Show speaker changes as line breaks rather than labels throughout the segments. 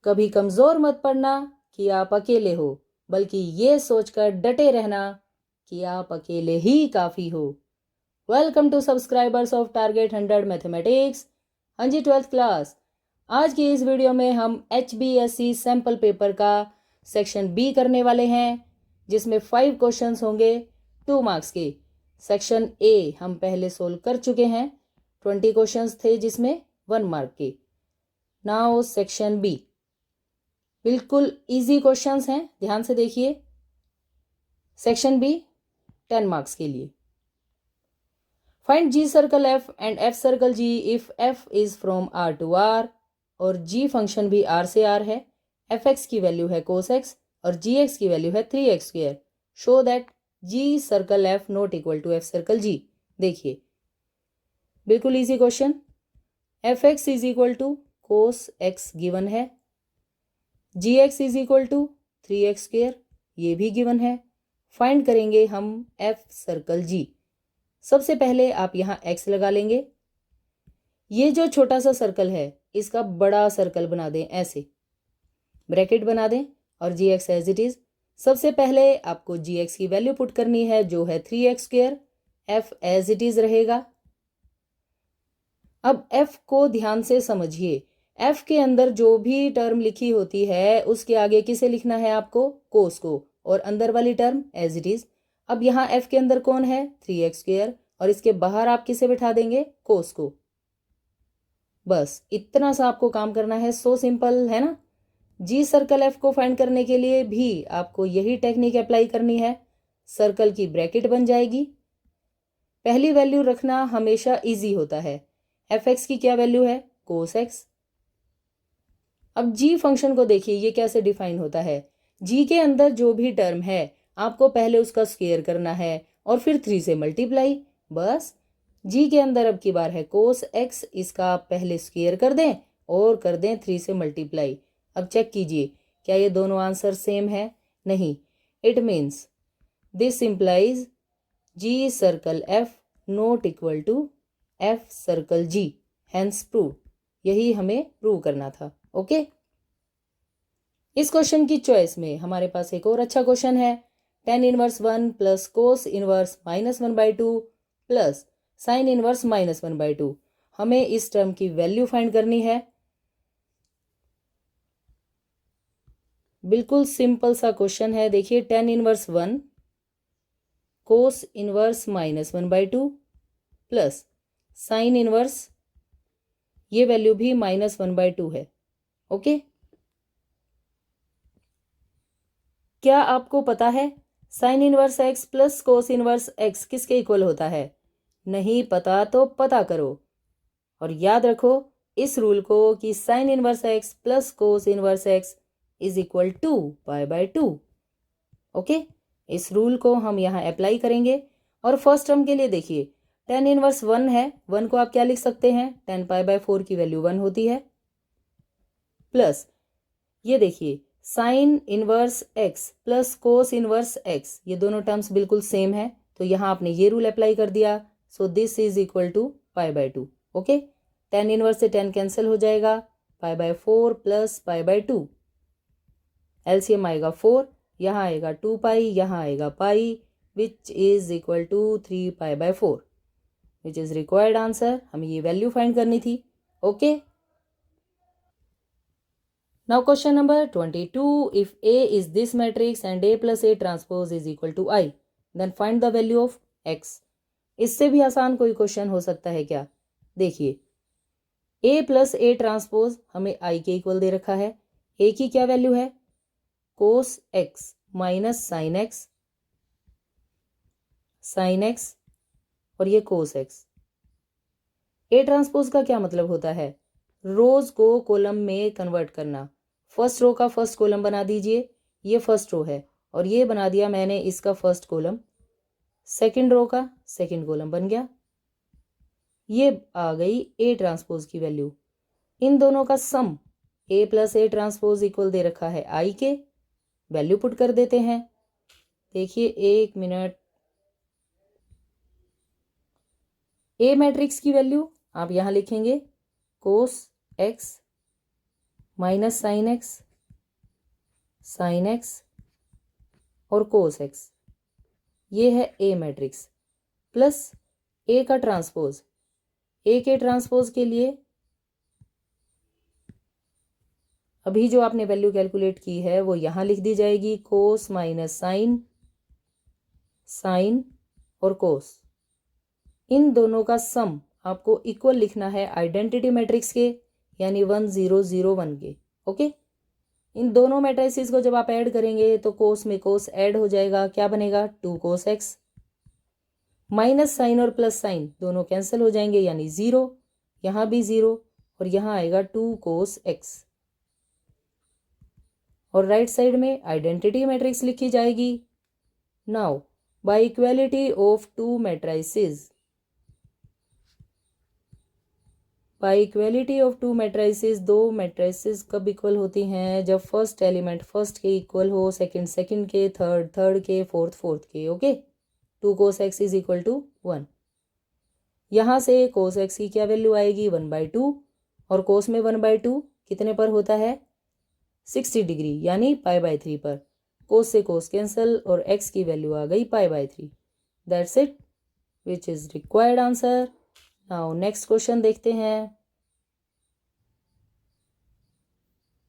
कभी कमजोर मत पड़ना कि आप अकेले हो, बल्कि ये सोचकर डटे रहना कि आप अकेले ही काफी हो। Welcome to subscribers of Target 100 mathematics. हाँ जी, 12th क्लास। आज की इस वीडियो में हम HBSC सैम्पल पेपर का सेक्शन बी करने वाले हैं, जिसमें 5 क्वेश्चंस होंगे 2 मार्क्स के। सेक्शन ए हम पहले सोल्व कर चुके हैं, 20 क्वेश्चंस थे जिसमें 1 मार्क के। नाउ सेक्शन बी, बिल्कुल इजी क्वेश्चंस हैं, ध्यान से देखिए। सेक्शन बी 10 मार्क्स के लिए। Find g circle f and f circle g if f is from R to R और जी फंक्शन भी आर से आर है। एफ एक्स की वैल्यू है कोस एक्स और जी एक्स की वैल्यू है 3x²। Show that g circle f not equal to f circle g. देखिए, बिल्कुल easy question. F x is equal to cos x given है, g x is equal to 3x², ये भी given है। Find करेंगे हम F circle जी। सबसे पहले आप यहाँ x लगा लेंगे। ये जो छोटा सा सर्कल है इसका बड़ा सर्कल बना दें, ऐसे ब्रैकेट बना दें और जी एक्स एज इट इज। सबसे पहले आपको जी एक्स की वैल्यू पुट करनी है जो है 3x²। F as it is रहेगा। अब एफ को ध्यान से समझिए। एफ के अंदर जो भी टर्म लिखी होती है उसके आगे किसे लिखना है आपको? कोस को, और अंदर वाली टर्म एज इट इज। अब यहाँ एफ के अंदर कौन है? 3x² और इसके बाहर आप किसे बिठा देंगे? कोस को। बस इतना सा आपको काम करना है, सो सिंपल है ना। जी सर्कल एफ को फाइंड करने के लिए भी आपको यही टेक्निक अप्लाई करनी है। सर्कल की ब्रैकेट बन जाएगी। पहली वैल्यू रखना हमेशा इजी होता है। एफ एक्स की क्या वैल्यू है? Cos x. अब जी फंक्शन को देखिए, ये कैसे डिफाइन होता है। जी के अंदर जो भी टर्म है आपको पहले उसका स्क्वायर करना है और फिर 3 से मल्टीप्लाई। बस जी के अंदर अब की बार है कोस एक्स, इसका आप पहले स्क्वायर कर दें और कर दें 3 से मल्टीप्लाई। अब चेक कीजिए, क्या ये दोनों आंसर सेम है? नहीं। It means this implies g circle f not equal to f circle g, hence prove. यही हमें प्रूव करना था। ओके। इस क्वेश्चन की चॉइस में हमारे पास एक और अच्छा क्वेश्चन है। tan inverse 1 plus cos inverse -1/2 plus sine inverse -1/2। हमें इस टर्म की वैल्यू फाइंड करनी है। बिल्कुल सिंपल सा क्वेश्चन है। देखिए, tan inverse 1 cos inverse -1/2 plus sine inverse, ये वैल्यू भी -1/2 है। ओके। क्या आपको पता है sign inverse x plus cos inverse x किसके इक्वल होता है? नहीं पता तो पता करो और याद रखो इस रूल को कि sine inverse x plus cos inverse x is equal to π/2। Okay, इस रूल को हम यहाँ अप्लाई करेंगे। और फर्स्ट टर्म के लिए देखिए, tan इनवर्स 1 है, 1 को आप क्या लिख सकते हैं? tan π/4 की वैल्यू 1 होती है, प्लस ये देखिए sign inverse x plus cos inverse x, ये दोनों टर्म्स बिल्कुल सेम है, तो यहाँ आपने ये रूल अप्लाई कर दिया। So this is equal to π/2। Okay, tan inverse से tan कैंसिल हो जाएगा, π/4 प्लस π/2। एलसीएम आएगा 4, यहाँ आएगा 2π, यहाँ आएगा pi, which is equal to 3π/4, which is required answer. हमें ये वैल्यू फाइंड करनी थी। Okay. Now question number 22. If A is this matrix and A plus A transpose is equal to I, then find the value of X. इससे भी आसान कोई question हो सकता है क्या? देखिए, A प्लस A ट्रांसपोज हमें I के इक्वल दे रखा है। A की क्या वैल्यू है? Cos X minus sine X, sine X और ये कोस X। A ट्रांसपोज का क्या मतलब होता है? रोज को कॉलम में कन्वर्ट करना। फर्स्ट रो का फर्स्ट कॉलम बना दीजिए, ये फर्स्ट रो है और ये बना दिया मैंने इसका फर्स्ट कॉलम। सेकंड रो का सेकंड कॉलम बन गया। ये आ गई ए ट्रांसपोज की वैल्यू। इन दोनों का सम ए प्लस ए ट्रांसपोज इक्वल दे रखा है आई के। वैल्यू पुट कर देते हैं। देखिए, 1 मिनट। ए मैट्रिक्स की वैल्यू आप यहां लिखेंगे cos x minus sine x और कोस एक्स, ये है ए मैट्रिक्स, प्लस ए का ट्रांसपोज। ए के ट्रांसपोज के लिए अभी जो आपने वैल्यू कैलकुलेट की है वो यहाँ लिख दी जाएगी, कोस माइनस साइन और कोस, इन दोनों का सम आपको इक्वल लिखना है आइडेंटिटी मैट्रिक्स के, यानी 1 0 0 1 के। ओके, इन दोनों मैट्रिसेस को जब आप ऐड करेंगे तो कोस में कोस ऐड हो जाएगा, क्या बनेगा 2 कोस एक्स। माइनस साइन और प्लस साइन दोनों कैंसिल हो जाएंगे, यानी 0, यहाँ भी 0 और यहाँ आएगा 2 कोस एक्स। और राइट साइड में आइडेंटिटी मैट्रिक्स लिखी जाएगी। Now by equality of two matrices, by equality of two matrices, दो मैट्रिसेस कब इक्वल होती हैं? जब फर्स्ट एलिमेंट फर्स्ट के इक्वल हो, सेकंड सेकंड के, थर्ड थर्ड के, फोर्थ फोर्थ के। Okay, 2 cos x is equal to 1। यहाँ से कोस एक्स की क्या वैल्यू आएगी 1/2, और कोस में 1/2 कितने पर होता है 60 डिग्री, यानी π/3 पर। कोस से कोस कैंसल और एक्स की वैल्यू आ गई π/3। That's it, which is required answer. Now next question देखते हैं।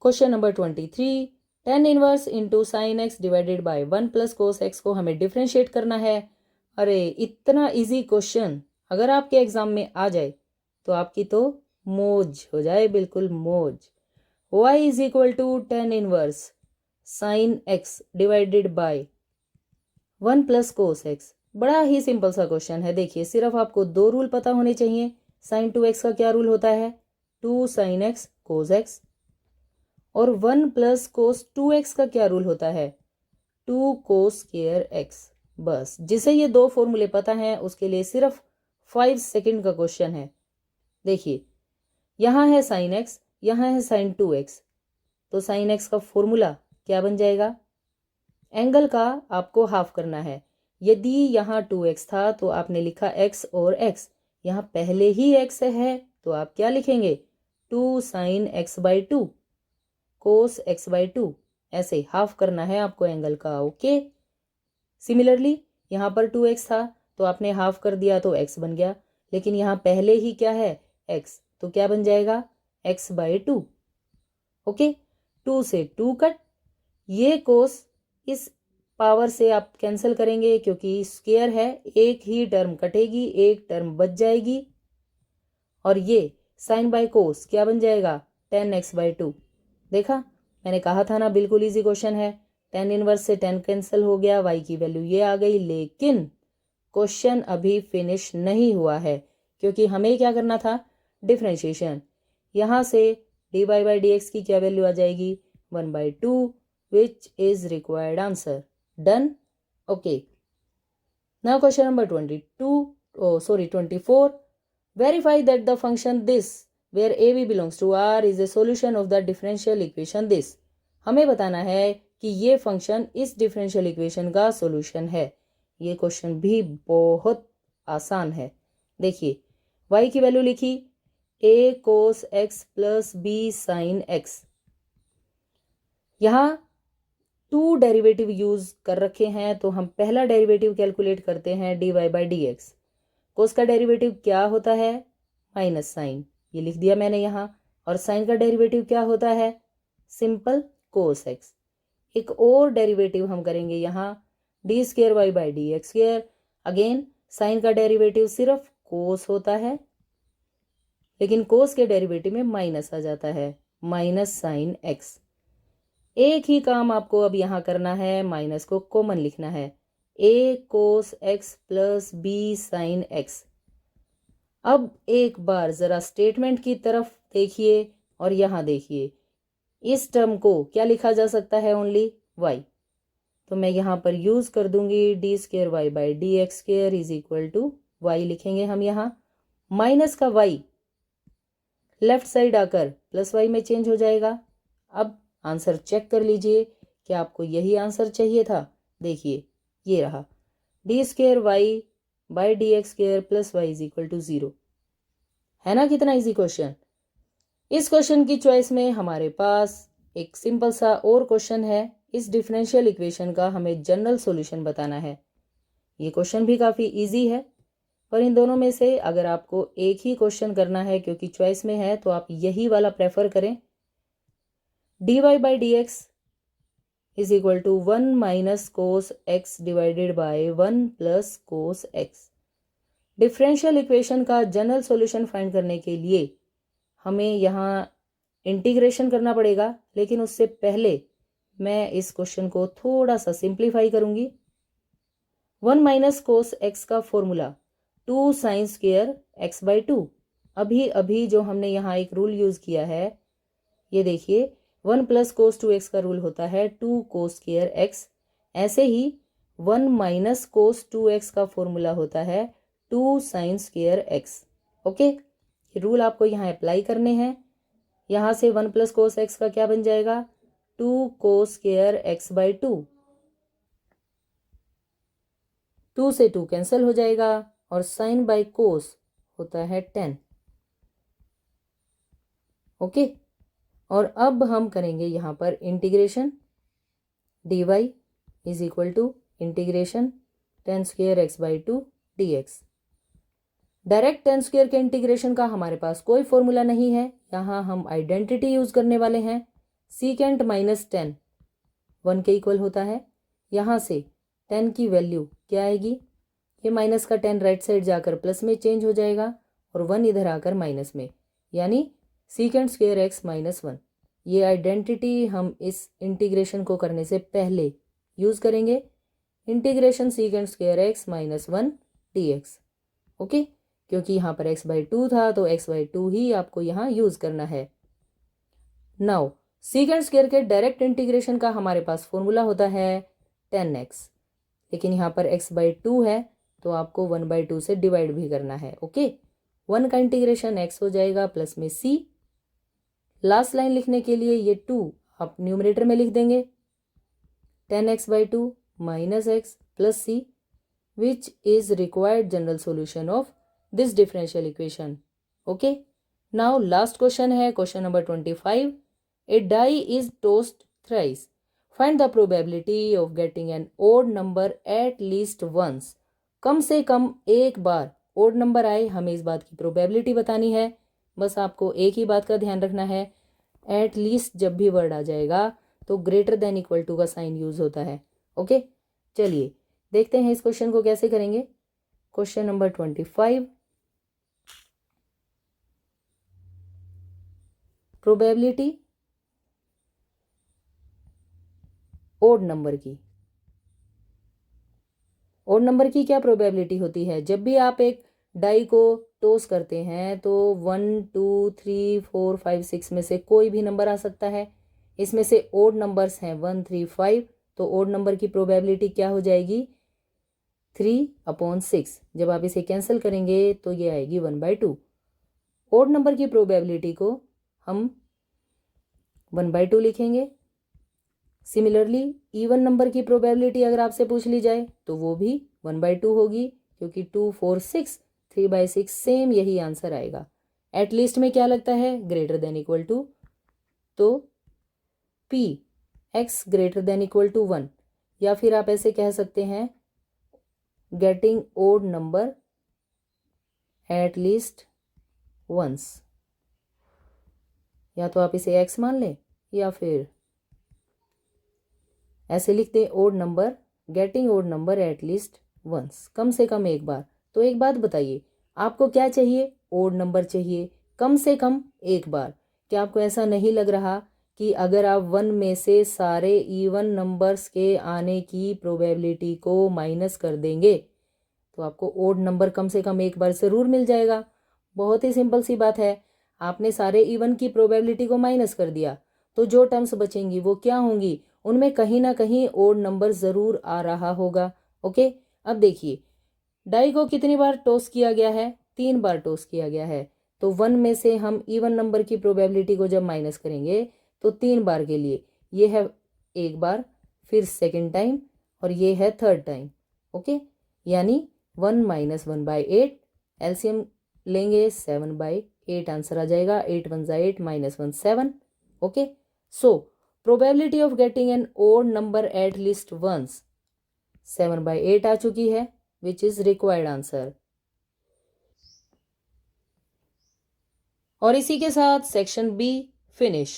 Question number 23, tan inverse into sine x divided by 1 plus cos x को हमें डिफ्रेंशिएट करना है। अरे इतना इजी क्वेश्चन अगर आपके एग्जाम में आ जाए तो आपकी तो मौज हो जाए, बिल्कुल मौज। y is equal to tan inverse sine x divided by 1 plus cos x. बड़ा ही सिंपल सा क्वेश्चन है। देखिए, सिर्फ आपको 2 रूल पता होने चाहिए। साइन 2x का क्या रूल होता है 2 साइन एक्स कोस एक्स, और 1 प्लस कोस 2x का क्या रूल होता है 2 कोस स्क्वायर एक्स। बस जिसे ये 2 फॉर्मूले पता हैं उसके लिए सिर्फ 5 सेकंड का क्वेश्चन है। देखिए, यहाँ है साइन एक्स, यहाँ है साइन 2x, तो साइन एक्स का फॉर्मूला क्या बन जाएगा, एंगल का आपको हाफ करना है। यदि यहाँ 2x था तो आपने लिखा x और x, यहाँ पहले ही x है तो आप क्या लिखेंगे 2 साइन x/2 कोस x/2, ऐसे हाफ करना है आपको एंगल का। ओके, सिमिलरली यहाँ पर 2x था तो आपने हाफ कर दिया तो x बन गया, लेकिन यहाँ पहले ही क्या है x, तो क्या बन जाएगा x/2। ओके, 2 से 2 कट, ये कोस इस पावर से आप कैंसिल करेंगे क्योंकि स्क्वायर है, एक ही टर्म कटेगी, एक टर्म बच जाएगी, और ये साइन बाय कोस क्या बन जाएगा tan x/2। देखा, मैंने कहा था ना बिल्कुल इजी क्वेश्चन है। tan इनवर्स से tan कैंसिल हो गया, y की वैल्यू ये आ गई, लेकिन क्वेश्चन अभी फिनिश नहीं हुआ है क्योंकि हमें क्या करना था डिफरेंशिएशन। यहाँ से dy/dx की क्या वैल्यू आ जाएगी 1/2, which is required answer. Done? Okay. Now question number 24. Verify that the function this, where AB belongs to R, is a solution of the differential equation this. हमें बताना है कि ये फंक्शन इस डिफरेंशियल इक्वेशन का solution है। ये question भी बहुत आसान है। देखिए, y की वैल्यू लिखी a cos x plus b sin x। यहाँ 2 डेरिवेटिव यूज कर रखे हैं तो हम पहला डेरिवेटिव कैलकुलेट करते हैं dy/dx। कोस का डेरिवेटिव क्या होता है माइनस साइन, ये लिख दिया मैंने यहाँ, और साइन का डेरिवेटिव क्या होता है सिंपल कोस एक्स। एक और डेरिवेटिव हम करेंगे यहाँ d²y/dx²। अगेन साइन का डेरिवेटिव सिर्फ कोस होता है, लेकिन कोस के डेरिवेटिव में माइनस आ जाता है, माइनस साइन एक्स। एक ही काम आपको अब यहाँ करना है, माइनस को कॉमन लिखना है, a cos x plus b sin x। अब एक बार जरा स्टेटमेंट की तरफ देखिए और यहाँ देखिए, इस टर्म को क्या लिखा जा सकता है ओनली y, तो मैं यहाँ पर यूज कर दूंगी d²y/dx² is equal to y लिखेंगे हम यहाँ। माइनस का y लेफ्ट साइड आकर प्लस y में चेंज हो जाएगा। अब आंसर चेक कर लीजिए, क्या आपको यही आंसर चाहिए था? देखिए, ये रहा d²y/dx² plus y is equal to 0। है ना कितना इजी क्वेश्चन। इस क्वेश्चन की चॉइस में हमारे पास एक सिंपल सा और क्वेश्चन है। इस डिफरेंशियल इक्वेशन का हमें जनरल सॉल्यूशन बताना है। ये क्वेश्चन भी काफ़ी इजी है, पर इन दोनों में से अगर आपको एक ही क्वेश्चन करना है क्योंकि चॉइस में है तो आप यही वाला प्रेफर करें। dy by d x is equal to 1 minus cos x divided by 1 plus cos x. Differential equation का जनरल सॉल्यूशन फाइंड करने के लिए हमें यहाँ इंटीग्रेशन करना पड़ेगा, लेकिन उससे पहले मैं इस क्वेश्चन को थोड़ा सा सिंप्लीफाई करूंगी। 1 माइनस कोस एक्स का formula 2 sine square x by 2। अभी अभी जो हमने यहाँ एक रूल यूज किया है, ये देखिए 1 प्लस कोस 2x का रूल होता है 2 कोस स्क्वायर एक्स। ऐसे ही 1 माइनस कोस 2x का फॉर्मूला होता है 2 साइन स्क्वायर एक्स। ओके, ये रूल आपको यहाँ अप्लाई करने हैं। यहाँ से 1 प्लस कोस एक्स का क्या बन जाएगा, 2 कोस स्क्वायर एक्स बाई 2। 2 से 2 कैंसिल हो जाएगा और साइन बाई कोस होता है 10। ओके, और अब हम करेंगे यहाँ पर integration. dy is equal to integration 10 square x by 2 dx। Direct 10 square के इंटीग्रेशन का हमारे पास कोई फॉर्मूला नहीं है। यहाँ हम आइडेंटिटी यूज करने वाले हैं। सीकेंट माइनस 10 1 के इक्वल होता है। यहाँ से 10 की वैल्यू क्या आएगी, ये माइनस का 10 राइट साइड जाकर प्लस में चेंज हो जाएगा और 1 इधर आकर माइनस में, यानी सीकेंट स्क्वायर एक्स माइनस 1। ये आइडेंटिटी हम इस इंटीग्रेशन को करने से पहले यूज करेंगे। Integration secant square x minus 1 dx। Okay, क्योंकि यहाँ पर x बाई 2 था तो x बाई 2 ही आपको यहाँ यूज करना है। नाउ सीकेंट स्क्वायर के डायरेक्ट इंटीग्रेशन का हमारे पास फॉर्मूला होता है 10x, लेकिन यहाँ पर x बाई 2 है तो आपको 1 बाई 2 से डिवाइड भी करना है। ओके, 1 का इंटीग्रेशन x हो जाएगा प्लस में c। लास्ट लाइन लिखने के लिए ये 2 आप न्यूमरेटर में लिख देंगे, 10x by 2 minus x plus c, which is required general solution of this differential equation. Okay, now last question है question number 25. A die is tossed thrice. Find the probability of getting an odd number at least once. कम से कम एक बार odd number आए, हमें इस बात की probability बतानी है। बस आपको एक ही बात का ध्यान रखना है, at least जब भी वर्ड आ जाएगा तो greater than equal to का साइन यूज होता है। ओके, चलिए देखते हैं इस क्वेश्चन को कैसे करेंगे। Question number 25, probability odd number की। ओड नंबर की क्या प्रोबेबिलिटी होती है, जब भी आप एक डाई को टॉस करते हैं तो 1 2 3 4 5 6 में से कोई भी नंबर आ सकता है। इसमें से ओड नंबर्स हैं 1 3 5, तो ओड नंबर की प्रोबेबिलिटी क्या हो जाएगी 3/6। जब आप इसे कैंसिल करेंगे तो ये आएगी 1/2। ओड नंबर की प्रोबेबिलिटी को हम 1/2 लिखेंगे। सिमिलरली इवन नंबर की प्रोबेबिलिटी अगर आपसे पूछ ली जाए तो वो भी 1/2 होगी, क्योंकि 2 4 6 3/6 सेम यही आंसर आएगा। एटलीस्ट में क्या लगता है, ग्रेटर देन इक्वल टू, तो p x greater than equal to 1, या फिर आप ऐसे कह सकते हैं getting odd number at least once. या तो आप इसे x मान लें या फिर ऐसे लिख दें odd number, getting odd number at least once, कम से कम एक बार। तो एक बात बताइए, आपको क्या चाहिए, ओड नंबर चाहिए कम से कम एक बार। क्या आपको ऐसा नहीं लग रहा कि अगर आप 1 में से सारे इवन नंबर्स के आने की प्रोबेबिलिटी को माइनस कर देंगे तो आपको ओड नंबर कम से कम एक बार ज़रूर मिल जाएगा। बहुत ही सिंपल सी बात है, आपने सारे इवन की प्रोबेबिलिटी को माइनस कर दिया तो जो टर्म्स बचेंगी वो क्या होंगी, उनमें कहीं ना कहीं ओड नंबर ज़रूर आ रहा होगा। ओके, अब देखिए डाई को कितनी बार टॉस किया गया है, 3 बार टॉस किया गया है। तो 1 में से हम इवन नंबर की प्रोबेबिलिटी को जब माइनस करेंगे तो 3 बार के लिए ये है एक बार, फिर सेकेंड टाइम और ये है थर्ड टाइम। ओके, यानी 1 - 1/8, एलसीएम लेंगे 7/8, 8 आंसर आ जाएगा। 8 1 जा 8 -1 7। Okay, so probability of getting an odd number at least once 7/8 आ चुकी है, विच इज रिक्वायर्ड आंसर। और इसी के साथ सेक्शन बी फिनिश।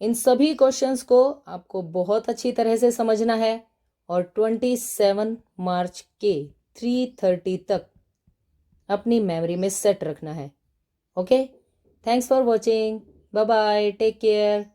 इन सभी क्वेश्चंस को आपको बहुत अच्छी तरह से समझना है और 27 मार्च के 3:30 तक अपनी मेमोरी में सेट रखना है। Okay, thanks for watching, bye bye, take care.